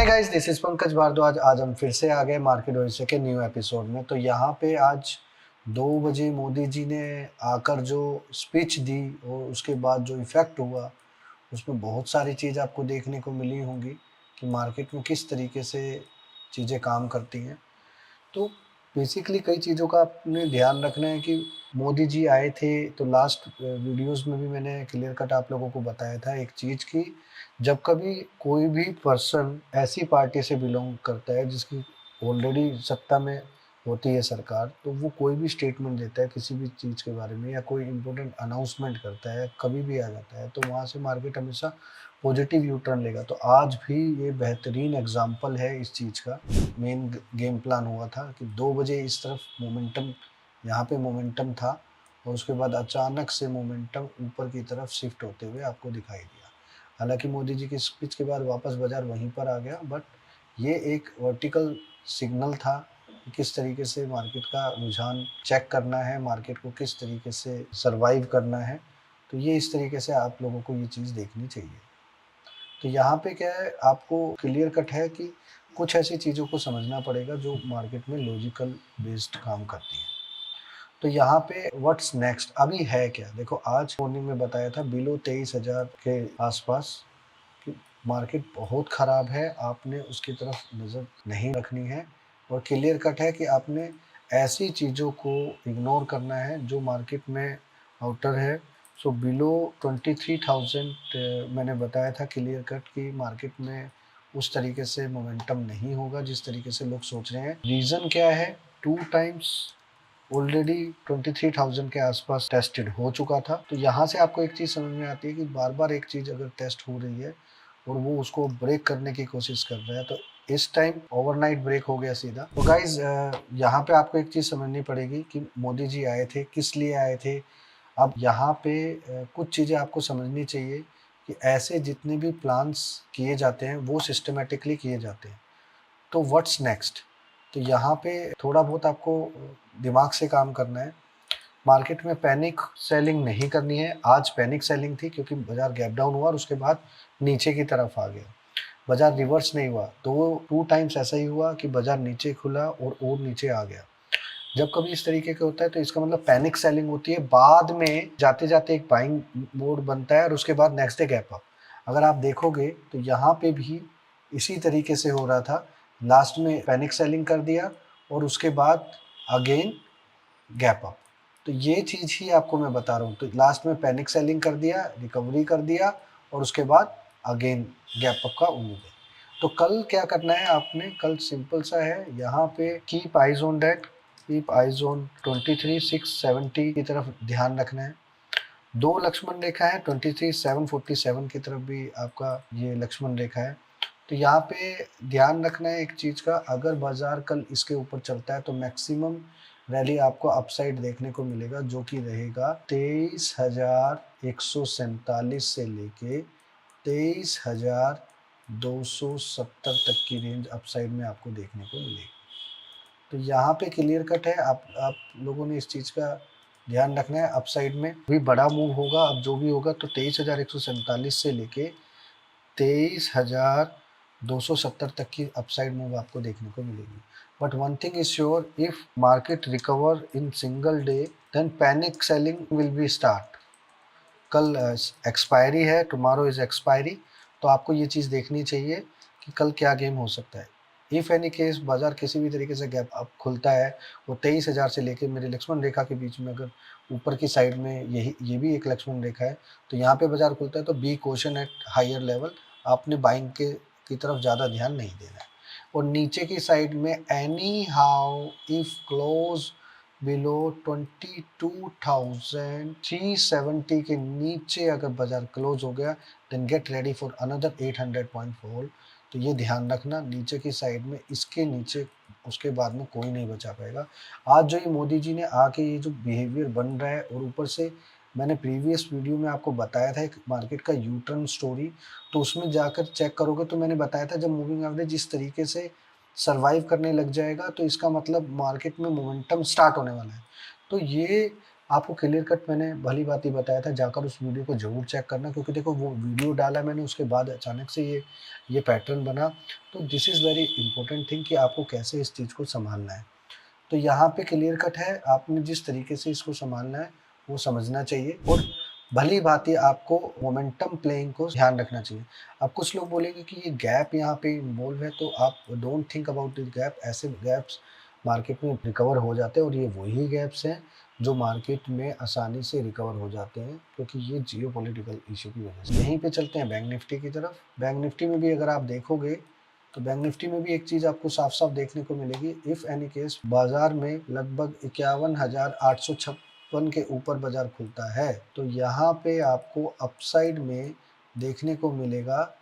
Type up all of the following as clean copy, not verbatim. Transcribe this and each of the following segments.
Hi guys, this is Pankaj Bhardwaj. आज हम फिर से आ गए मार्केट वॉइस के न्यू एपिसोड में। तो यहाँ पे आज 2 बजे मोदी जी ने आकर जो स्पीच दी और उसके बाद जो इफ़ेक्ट हुआ, उसमें बहुत सारी चीज़ आपको देखने को मिली होंगी कि मार्केट में किस तरीके से चीज़ें काम करती हैं। तो बेसिकली कई चीज़ों का आपने ध्यान रखना है कि मोदी जी आए थे तो लास्ट वीडियोस में भी मैंने क्लियर कट आप लोगों को बताया था एक चीज़ की, जब कभी कोई भी पर्सन ऐसी पार्टी से बिलोंग करता है जिसकी ऑलरेडी सत्ता में होती है सरकार, तो वो कोई भी स्टेटमेंट देता है किसी भी चीज़ के बारे में या कोई इम्पोर्टेंट अनाउंसमेंट करता है, कभी भी आ जाता है, तो वहाँ से मार्केट हमेशा पॉजिटिव यू टर्न लेगा। तो आज भी ये बेहतरीन एग्जाम्पल है इस चीज़ का। मेन गेम प्लान हुआ था कि 2 बजे इस तरफ मोमेंटम, यहाँ पे मोमेंटम था और उसके बाद अचानक से मोमेंटम ऊपर की तरफ शिफ्ट होते हुए आपको दिखाई दिया। हालांकि मोदी जी की स्पीच के बाद वापस बाजार वहीं पर आ गया, बट ये एक वर्टिकल सिग्नल था कि किस तरीके से मार्केट का रुझान चेक करना है, मार्केट को किस तरीके से सरवाइव करना है। तो ये इस तरीके से आप लोगों को ये चीज़ देखनी चाहिए। तो यहाँ पे क्या है, आपको क्लियर कट है कि कुछ ऐसी चीज़ों को समझना पड़ेगा जो मार्केट में लॉजिकल बेस्ड काम करती हैं। तो यहाँ पे व्हाट्स नेक्स्ट अभी है क्या, देखो आज मॉर्निंग में बताया था बिलो 23,000 के आसपास कि मार्केट बहुत ख़राब है, आपने उसकी तरफ नज़र नहीं रखनी है और क्लियर कट है कि आपने ऐसी चीज़ों को इग्नोर करना है जो मार्केट में आउटर है। सो बिलो 23,000 मैंने बताया था क्लियर कट कि मार्केट में उस तरीके से मोमेंटम नहीं होगा जिस तरीके से लोग सोच रहे हैं। रीज़न क्या है, 2 टाइम्स ऑलरेडी 23,000 के आसपास टेस्टेड हो चुका था। तो यहाँ से आपको एक चीज़ समझ में आती है कि बार बार एक चीज़ अगर टेस्ट हो रही है और वो उसको ब्रेक करने की कोशिश कर रहा है, तो इस टाइम ओवरनाइट ब्रेक हो गया सीधा। तो गाइज यहाँ पे आपको एक चीज़ समझनी पड़ेगी कि मोदी जी आए थे, किस लिए आए थे। अब यहाँ पे कुछ चीज़ें आपको समझनी चाहिए कि ऐसे जितने भी प्लान्स किए जाते हैं वो सिस्टमेटिकली किए जाते हैं। तो व्हाट्स नेक्स्ट, तो यहाँ पे थोड़ा बहुत आपको दिमाग से काम करना है। मार्केट में पैनिक सेलिंग नहीं करनी है। आज पैनिक सेलिंग थी क्योंकि बाजार गैप डाउन हुआ और उसके बाद नीचे की तरफ आ गया, बाजार रिवर्स नहीं हुआ। तो 2 टाइम्स ऐसा ही हुआ कि बाजार नीचे खुला और नीचे आ गया। जब कभी इस तरीके का होता है तो इसका मतलब पैनिक सेलिंग होती है, बाद में जाते जाते एक बाइंग मोड बनता है और उसके बाद नेक्स्ट डे गैप अप। अगर आप देखोगे तो यहाँ पे भी इसी तरीके से हो रहा था, लास्ट में पैनिक सेलिंग कर दिया और उसके बाद अगेन गैप अप। तो ये चीज़ ही आपको मैं बता रहा हूँ। तो लास्ट में पैनिक सेलिंग कर दिया, रिकवरी कर दिया और उसके बाद अगेन गैप अप का उम्मीद है। तो कल क्या करना है आपने, कल सिंपल सा है, यहाँ पे keep eyes on that, keep eyes on 23,670 की तरफ ध्यान रखना है। 2 लक्ष्मण रेखा है, 23,747 की तरफ भी आपका ये लक्ष्मण रेखा है। तो यहाँ पे ध्यान रखना है एक चीज़ का, अगर बाजार कल इसके ऊपर चलता है तो मैक्सिमम रैली आपको अपसाइड देखने को मिलेगा, जो कि रहेगा 23,147 से लेके 23,270 तक की रेंज अपसाइड में आपको देखने को मिलेगी। तो यहाँ पे क्लियर कट है, आप लोगों ने इस चीज़ का ध्यान रखना है। अपसाइड में भी बड़ा मूव होगा, अब जो भी होगा तो 23,147 से लेके 23,270 तक की अपसाइड मूव आपको देखने को मिलेगी। But one thing is sure, if market recover in single day then panic selling will be start. कल एक्सपायरी है, टुमारो इज एक्सपायरी। तो आपको ये चीज़ देखनी चाहिए कि कल क्या गेम हो सकता है। इफ़ एनी केस बाजार किसी भी तरीके से गैप अप खुलता है, वो 23,000 से लेकर मेरे लक्ष्मण रेखा के बीच में, अगर ऊपर की साइड में ये भी एक लक्ष्मण रेखा है, तो यहाँ पे बाजार खुलता है तो be caution at higher level. आपने बाइंग की तरफ ज़्यादा ध्यान नहीं देना है। और नीचे की साइड में any how if close below 22,370 के नीचे अगर बाजार क्लोज हो गया, then get ready for another 800 point fall. तो ये ध्यान रखना, नीचे की साइड में इसके नीचे उसके बाद में कोई नहीं बचा पाएगा। आज जो ये मोदी जी ने आके ये जो बिहेवियर बन रहा है, और ऊपर से मैंने प्रीवियस वीडियो में आपको बताया था एक मार्केट का यू टर्न स्टोरी, तो उसमें जाकर चेक करोगे तो मैंने बताया था जब मूविंग एवरेज इस तरीके से सर्वाइव करने लग जाएगा तो इसका मतलब मार्केट में मोमेंटम स्टार्ट होने वाला है। तो ये आपको क्लियर कट मैंने भली बात ही बताया था, जाकर उस वीडियो को ज़रूर चेक करना, क्योंकि देखो वो वीडियो डाला मैंने, उसके बाद अचानक से ये पैटर्न बना। तो this is very important thing कि आपको कैसे इस चीज़ को सँभालना है। तो यहाँ पे क्लियर कट है, आपने जिस तरीके से इसको सँभालना है, वो समझना चाहिए और भली-भाँति आपको मोमेंटम प्लेइंग को ध्यान रखना चाहिए। अब कुछ लोग बोलेंगे कि ये गैप यहाँ पे इन्वॉल्व है, तो आप don't think about this gap. ऐसे गैप्स मार्केट में रिकवर हो जाते हैं और ये वही गैप्स हैं जो मार्केट में आसानी से रिकवर हो जाते हैं, क्योंकि ये जियोपॉलिटिकल इश्यू की वजह से। यहीं पे चलते हैं बैंक निफ्टी की तरफ। बैंक निफ्टी में भी अगर आप देखोगे, तो बैंक निफ्टी में भी एक चीज़ आपको साफ-साफ देखने को मिलेगी। इफ़ एनी केस बाज़ार में लगभग 51,856 के ऊपर बाज़ार खुलता है, तो यहाँ पे आपको अपसाइड में देखने को मिलेगा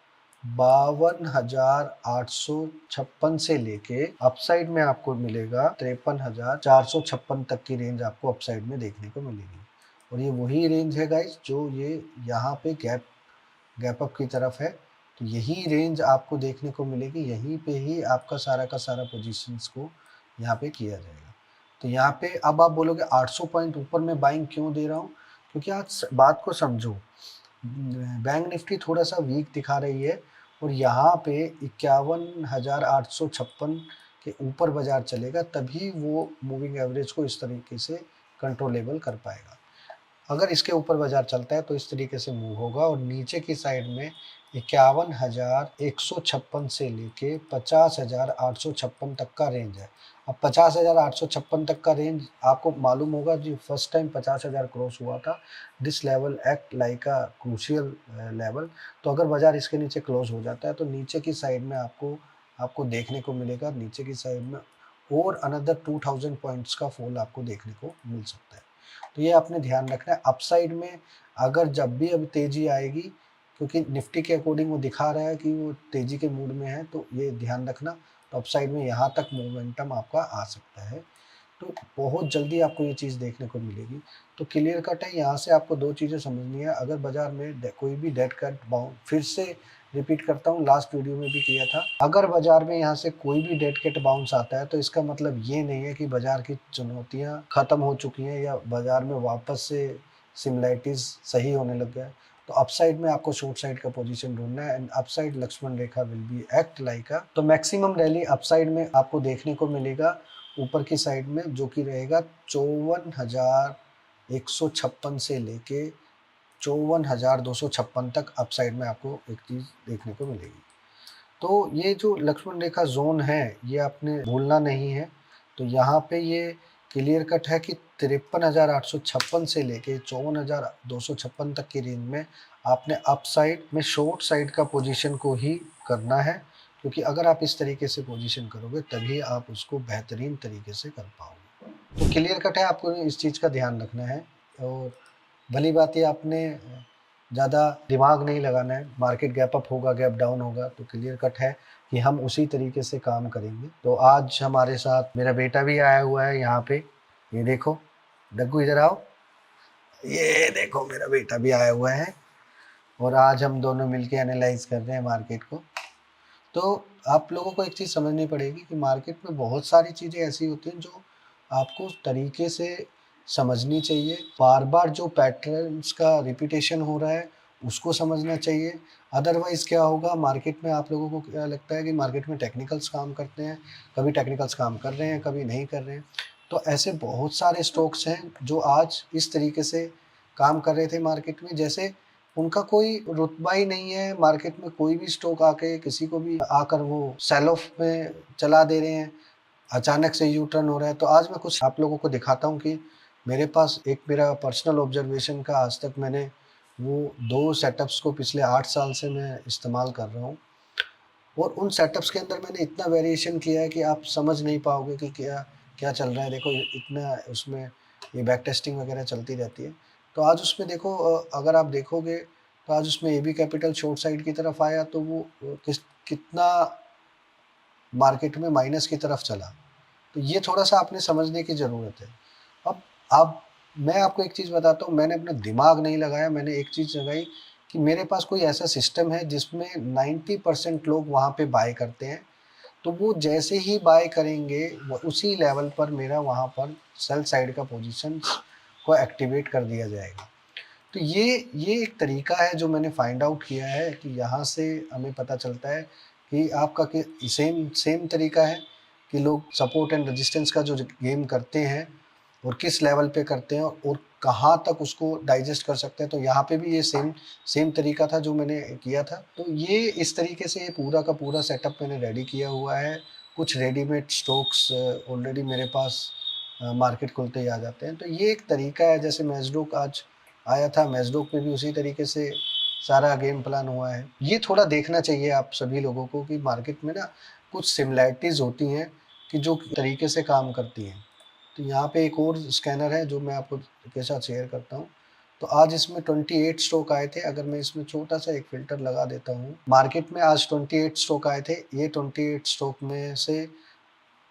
52,856 से लेके अपसाइड में आपको मिलेगा 53,456 तक की रेंज आपको अपसाइड में देखने को मिलेगी। और ये वही रेंज है गाइस जो ये यहाँ पे गैप अप की तरफ है। तो यही रेंज आपको देखने को मिलेगी, यहीं पे ही आपका सारा का सारा पोजीशंस को यहाँ पे किया जाएगा। तो यहाँ पे अब आप बोलोगे 800 पॉइंट ऊपर मैं बाइंग क्यों दे रहा हूँ? क्योंकि आज बात को समझो, बैंक निफ्टी थोड़ा-सा वीक दिखा रही है और यहाँ पे 51,856 के ऊपर बाज़ार चलेगा, तभी वो मूविंग एवरेज को इस तरीके से कंट्रोलेबल कर पाएगा। अगर इसके ऊपर बाज़ार चलता है तो इस तरीके से मूव होगा और नीचे की साइड में 51,156 से लेके 50,856 तक का रेंज है। अब 50,856 तक का रेंज आपको मालूम होगा, जी फर्स्ट टाइम 50,000 क्रॉस हुआ था। This level act like a crucial level. तो अगर बाज़ार इसके नीचे क्लोज हो जाता है तो नीचे की साइड में आपको देखने को मिलेगा, नीचे की साइड में और अनदर 2000 पॉइंट्स का फॉल आपको देखने को मिल सकता है। तो ये आपने ध्यान रखना है। अपसाइड में अगर जब भी अब तेज़ी आएगी, क्योंकि निफ्टी के अकॉर्डिंग वो दिखा रहा है कि वो तेज़ी के मूड में है, तो ये ध्यान रखना। तो अपसाइड में यहाँ तक मोमेंटम आपका आ सकता है। तो बहुत जल्दी आपको ये चीज़ देखने को मिलेगी। तो क्लियर कट है, यहाँ से आपको 2 चीज़ें समझनी है। अगर बाज़ार में कोई भी डेड कैट बाउंस, फिर से रिपीट करता हूँ, लास्ट वीडियो में भी किया था, अगर बाज़ार में यहाँ से कोई भी डेड कैट बाउंस आता है तो इसका मतलब ये नहीं है कि बाज़ार की चुनौतियाँ ख़त्म हो चुकी हैं या बाज़ार में वापस से सिमिलैरिटीज़ सही होने लग गया है। तो अपसाइड में आपको शॉर्ट साइड का पोजीशन ढूँढना है and upside Lakshman Rekha will be act like a, तो मैक्सिमम रैली अपसाइड में आपको देखने को मिलेगा ऊपर की साइड में, जो कि रहेगा 54,156 से लेके 54,256 तक अपसाइड में आपको एक चीज़ देखने को मिलेगी। तो ये जो लक्ष्मण रेखा ज़ोन है, ये आपने भूलना नहीं है। तो यहाँ पे ये क्लियर कट है कि 53,856 से लेके 54,256 तक की रेंज में आपने अपसाइड में शॉर्ट साइड का पोजीशन को ही करना है, क्योंकि अगर आप इस तरीके से पोजीशन करोगे तभी आप उसको बेहतरीन तरीके से कर पाओगे। तो क्लियर कट है, आपको इस चीज़ का ध्यान रखना है और भली बात है आपने ज़्यादा दिमाग नहीं लगाना है। मार्केट गैप अप होगा, गैप डाउन होगा, तो क्लियर कट है कि हम उसी तरीके से काम करेंगे। तो आज हमारे साथ मेरा बेटा भी आया हुआ है यहाँ पे, ये देखो, डग्गू इधर आओ, ये देखो मेरा बेटा भी आया हुआ है और आज हम दोनों मिलके एनालाइज कर रहे हैं मार्केट को। तो आप लोगों को एक चीज़ समझनी पड़ेगी कि मार्केट में बहुत सारी चीज़ें ऐसी होती हैं जो आपको उस तरीके से समझनी चाहिए। बार-बार जो पैटर्न्स का रिपीटेशन हो रहा है, उसको समझना चाहिए। अदरवाइज़ क्या होगा, मार्केट में आप लोगों को क्या लगता है कि मार्केट में टेक्निकल्स काम करते हैं, कभी टेक्निकल्स काम कर रहे हैं, कभी नहीं कर रहे हैं। तो ऐसे बहुत सारे स्टॉक्स हैं जो आज इस तरीके से काम कर रहे थे मार्केट में, जैसे उनका कोई रुतबा ही नहीं है। मार्केट में कोई भी स्टॉक आके किसी को भी आकर वो सेल ऑफ में चला दे रहे हैं, अचानक से यू टर्न हो रहा है। तो आज मैं कुछ आप लोगों को दिखाता हूँ कि मेरे पास एक मेरा पर्सनल ऑब्जर्वेशन का, आज तक मैंने वो 2 सेटअप्स को पिछले 8 साल से मैं इस्तेमाल कर रहा हूँ और उन सेटअप्स के अंदर मैंने इतना वेरिएशन किया है कि आप समझ नहीं पाओगे कि क्या क्या चल रहा है। देखो इतना उसमें ये बैक टेस्टिंग वगैरह चलती रहती है। तो आज उसमें देखो, अगर आप देखोगे तो आज उसमें एबी कैपिटल शॉर्ट साइड की तरफ आया तो वो कितना मार्केट में माइनस की तरफ चला। तो ये थोड़ा-सा आपने समझने की ज़रूरत है। अब मैं आपको एक चीज़ बताता हूँ, मैंने अपना दिमाग नहीं लगाया, मैंने एक चीज़ लगाई कि मेरे पास कोई ऐसा सिस्टम है जिसमें 90% लोग वहाँ पे बाय करते हैं। तो वो जैसे ही बाय करेंगे, वो उसी लेवल पर मेरा वहाँ पर सेल साइड का पोजीशंस को एक्टिवेट कर दिया जाएगा। तो ये एक तरीका है जो मैंने फाइंड आउट किया है कि यहाँ से हमें पता चलता है कि आपका कि सेम सेम तरीका है कि लोग सपोर्ट एंड रेजिस्टेंस का जो गेम करते हैं और किस लेवल पे करते हैं और कहाँ तक उसको डाइजेस्ट कर सकते हैं। तो यहाँ पे भी ये सेम सेम तरीका था जो मैंने किया था। तो ये इस तरीके से ये पूरा का पूरा सेटअप मैंने रेडी किया हुआ है। कुछ रेडीमेड स्टॉक्स ऑलरेडी मेरे पास मार्केट खुलते ही आ जाते हैं। तो ये एक तरीका है, जैसे मैज़डॉक आज आया था, मैज़डॉक में भी उसी तरीके से सारा गेम प्लान हुआ है। ये थोड़ा देखना चाहिए आप सभी लोगों को कि मार्केट में ना कुछ सिमिलैरिटीज़ होती हैं कि जो तरीके से काम करती हैं। तो यहाँ पे एक और स्कैनर है जो मैं आपको के साथ शेयर करता हूँ। तो आज इसमें 28 स्टॉक आए थे। अगर मैं इसमें छोटा-सा एक फ़िल्टर लगा देता हूँ, मार्केट में आज 28 स्टॉक आए थे। ये 28 स्टॉक में से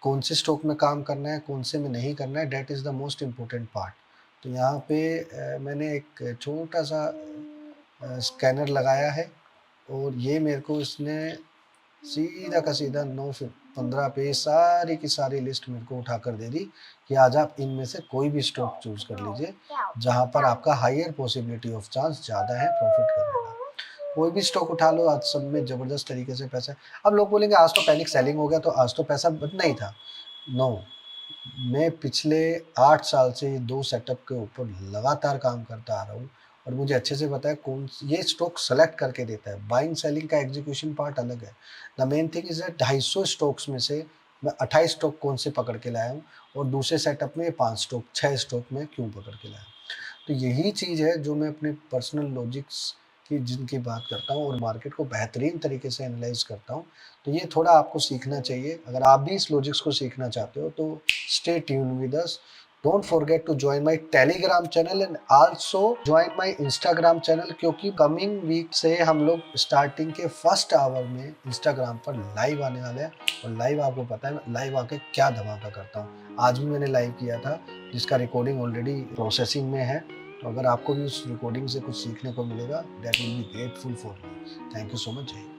कौन से स्टॉक में काम करना है, कौन से में नहीं करना है, that is the most important part. तो यहाँ पे मैंने एक छोटा-सा स्कैनर लगाया है और ये मेरे को इसने सीधा का सीधा 9 से 15 पेज सारी की सारी लिस्ट मेरे को उठाकर दे दी कि आज आप इनमें से कोई भी स्टॉक चूज़ कर लीजिए, जहाँ पर आपका हायर पॉसिबिलिटी ऑफ चांस ज़्यादा है प्रॉफ़िट करने का। कोई भी स्टॉक उठा लो, आज सब में ज़बरदस्त तरीके से पैसा है। अब लोग बोलेंगे आज तो पैनिक सेलिंग हो गया तो आज तो पैसा बचना ही था। नो, मैं पिछले 8 साल से ये 2 सेटअप के ऊपर लगातार काम करता आ रहा हूँ और मुझे अच्छे से पता है कौन ये स्टॉक सेलेक्ट करके देता है। बाइंग सेलिंग का एग्जीक्यूशन पार्ट अलग है। The main thing is that 250 stocks में से मैं 28 स्टॉक कौन से पकड़ के लाया हूँ और दूसरे सेटअप में 5 स्टॉक 6 स्टॉक में क्यों पकड़ के लाया हूँ। तो यही चीज़ है जो मैं अपने पर्सनल लॉजिक्स की जिनकी बात करता हूँ और मार्केट को बेहतरीन तरीके से एनालाइज़ करता हूँ। तो ये थोड़ा आपको सीखना चाहिए। अगर आप भी इस लॉजिक्स को सीखना चाहते हो तो stay tuned with us. Don't forget to join my Telegram channel and also join my Instagram channel, क्योंकि कमिंग वीक से हम लोग स्टार्टिंग के फर्स्ट आवर में इंस्टाग्राम पर लाइव आने वाले हैं। और लाइव आपको पता है मैं लाइव आके क्या धमाका करता हूँ। आज भी मैंने लाइव किया था जिसका रिकॉर्डिंग ऑलरेडी प्रोसेसिंग में है। तो अगर आपको भी उस रिकॉर्डिंग से कुछ सीखने को मिलेगा, that will be grateful for me. Thank you so much. जय हिंद।